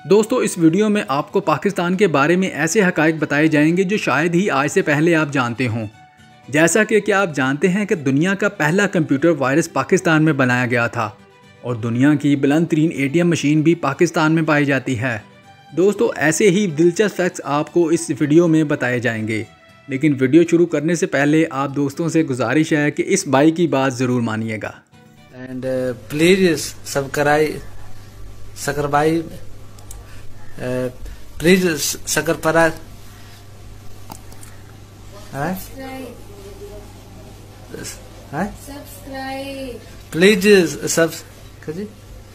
दोस्तों इस वीडियो में आपको पाकिस्तान के बारे में ऐसे हक़ाइक़ बताए जाएंगे जो शायद ही आज से पहले आप जानते हों। जैसा कि क्या आप जानते हैं कि दुनिया का पहला कंप्यूटर वायरस पाकिस्तान में बनाया गया था और दुनिया की बुलंद तरीन ATM मशीन भी पाकिस्तान में पाई जाती है। दोस्तों ऐसे ही दिलचस्प फैक्ट्स आपको इस वीडियो में बताए जाएंगे, लेकिन वीडियो शुरू करने से पहले आप दोस्तों से गुजारिश है कि इस भाई की बात ज़रूर मानिएगा। एंड प्लीज सब्सक्राइब प्लीज सकरपरा प्लीज सब्सक्राइब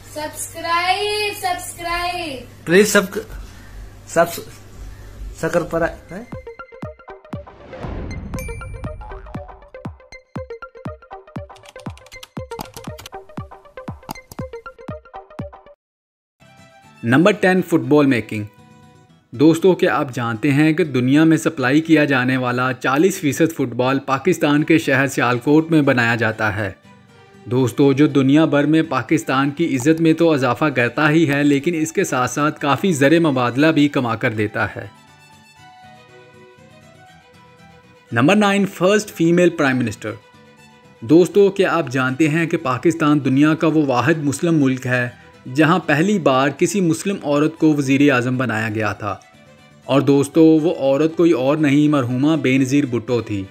प्लीज सब सकरपरा नंबर 10 फुटबॉल मेकिंग। दोस्तों क्या आप जानते हैं कि दुनिया में सप्लाई किया जाने वाला 40% फुटबॉल पाकिस्तान के शहर सियालकोट में बनाया जाता है। दोस्तों जो दुनिया भर में पाकिस्तान की इज़्ज़त में तो इजाफ़ा करता ही है, लेकिन इसके साथ साथ काफ़ी ज़र मुबादला भी कमा कर देता है। Number 9 first female prime minister. दोस्तों क्या आप जानते हैं कि पाकिस्तान दुनिया का वो वाहिद मुस्लिम मुल्क है जहां पहली बार किसी मुस्लिम औरत को वज़ीर आज़म बनाया गया था, और दोस्तों वो औरत कोई और नहीं मरहूमा बेनज़ीर भुट्टो थी।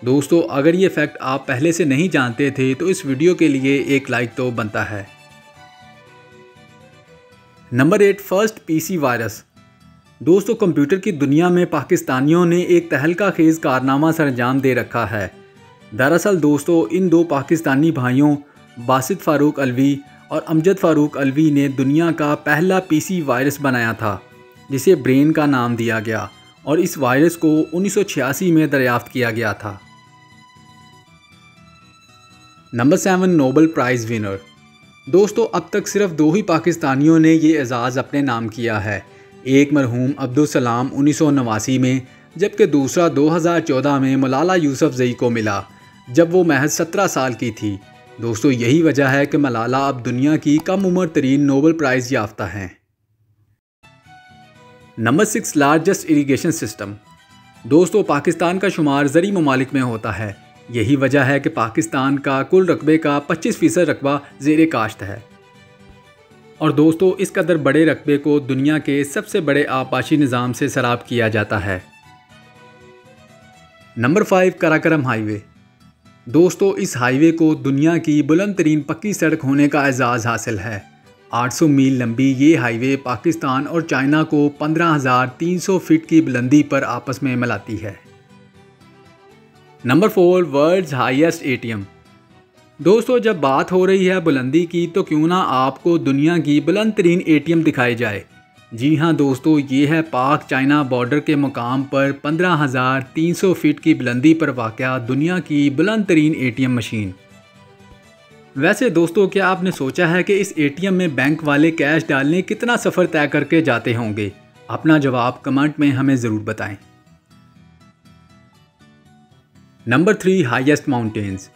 दोस्तों अगर ये फैक्ट आप पहले से नहीं जानते थे तो इस वीडियो के लिए एक लाइक तो बनता है। Number 8 first PC virus. दोस्तों कंप्यूटर की दुनिया में पाकिस्तानियों ने एक तहलका खेज़ कारनामा सरंजाम दे रखा है। दरअसल दोस्तों इन दो पाकिस्तानी भाइयों बासित फ़ारूक अलवी और अमजद फ़ारूक अलवी ने दुनिया का पहला PC वायरस बनाया था जिसे ब्रेन का नाम दिया गया, और इस वायरस को 1986 में दरियाफ्त किया गया था। Number 7 Nobel prize winner. दोस्तों अब तक सिर्फ 2 ही पाकिस्तानियों ने ये एजाज़ अपने नाम किया है। एक मरहूम अब्दुल सलाम 1989 में, जबकि दूसरा 2014 में मलाला यूसुफ़ज़ई को मिला जब वो महज 17 साल की थी। दोस्तों यही वजह है कि मलाला अब दुनिया की कम उम्र तरीन नोबेल प्राइज़ याफ्ता हैं। Number 6 largest irrigation system. दोस्तों पाकिस्तान का शुमार ज़री ममालिक में होता है। यही वजह है कि पाकिस्तान का कुल रकबे का 25% रकबा ज़ेर काश्त है, और दोस्तों इस कदर बड़े रकबे को दुनिया के सबसे बड़े आबपाशी निज़ाम से सराब किया जाता है। Number 5 Karakoram highway. दोस्तों इस हाईवे को दुनिया की बुलंद तरीन पक्की सड़क होने का एजाज़ हासिल है। 800 मील लंबी ये हाईवे पाकिस्तान और चाइना को 15,300 फीट की बुलंदी पर आपस में मिलाती है। Number 4 world's highest ATM। दोस्तों जब बात हो रही है बुलंदी की तो क्यों ना आपको दुनिया की बुलंद तरीन ATM दिखाई जाए। जी हाँ दोस्तों ये है पाक चाइना बॉर्डर के मुकाम पर 15,300 फीट की बुलंदी पर वाक़या दुनिया की बुलंद तरीन ATM मशीन। वैसे दोस्तों क्या आपने सोचा है कि इस ATM में बैंक वाले कैश डालने कितना सफ़र तय करके जाते होंगे? अपना जवाब कमेंट में हमें ज़रूर बताएं। Number 3 highest mountains.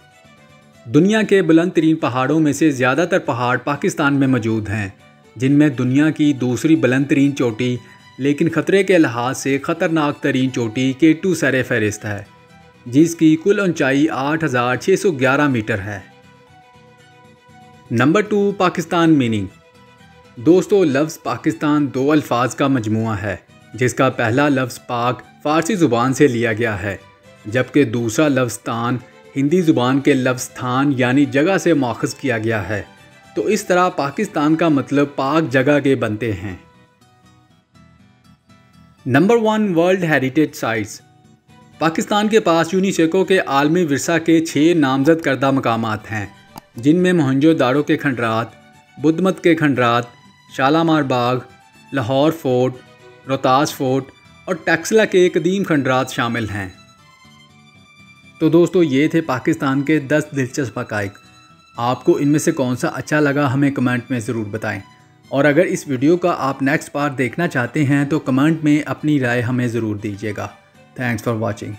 दुनिया के बुलंद तरीन पहाड़ों में से ज़्यादातर पहाड़ पाकिस्तान में मौजूद हैं, जिनमें दुनिया की दूसरी बुलंद तरीन चोटी लेकिन ख़तरे के लिहाज से ख़तरनाक तरीन चोटी K2 सर फहरिस्त है, जिसकी कुल ऊंचाई 8,611 मीटर है। Number 2 Pakistan meaning. दोस्तों लफ्ज़ पाकिस्तान 2 अल्फाज का मजमुआ है, जिसका पहला लफ्ज़ पाक फ़ारसी ज़ुबान से लिया गया है, जबकि दूसरा लफ्ज़ तान हिंदी ज़ुबान के लफ्ज़ थान यानी जगह से माख़ज़ किया गया है। तो इस तरह पाकिस्तान का मतलब पाक जगह के बनते हैं। Number 1 world heritage sites. Pakistan के पास यूनेस्को के आलमी विरसा के 6 नामज़द करदा मकामात हैं, जिनमें मोहनजोदाड़ो के खंडरात, बुद्धमत के खंडरात, शालामार बाग, लाहौर फोर्ट, रोहतास फोर्ट और टैक्सला के कदीम खंडरात शामिल हैं। तो दोस्तों ये थे पाकिस्तान के 10 दिलचस्प हक़ाइक़। आपको इनमें से कौन सा अच्छा लगा हमें कमेंट में ज़रूर बताएं, और अगर इस वीडियो का आप नेक्स्ट पार्ट देखना चाहते हैं तो कमेंट में अपनी राय हमें ज़रूर दीजिएगा। Thanks for watching.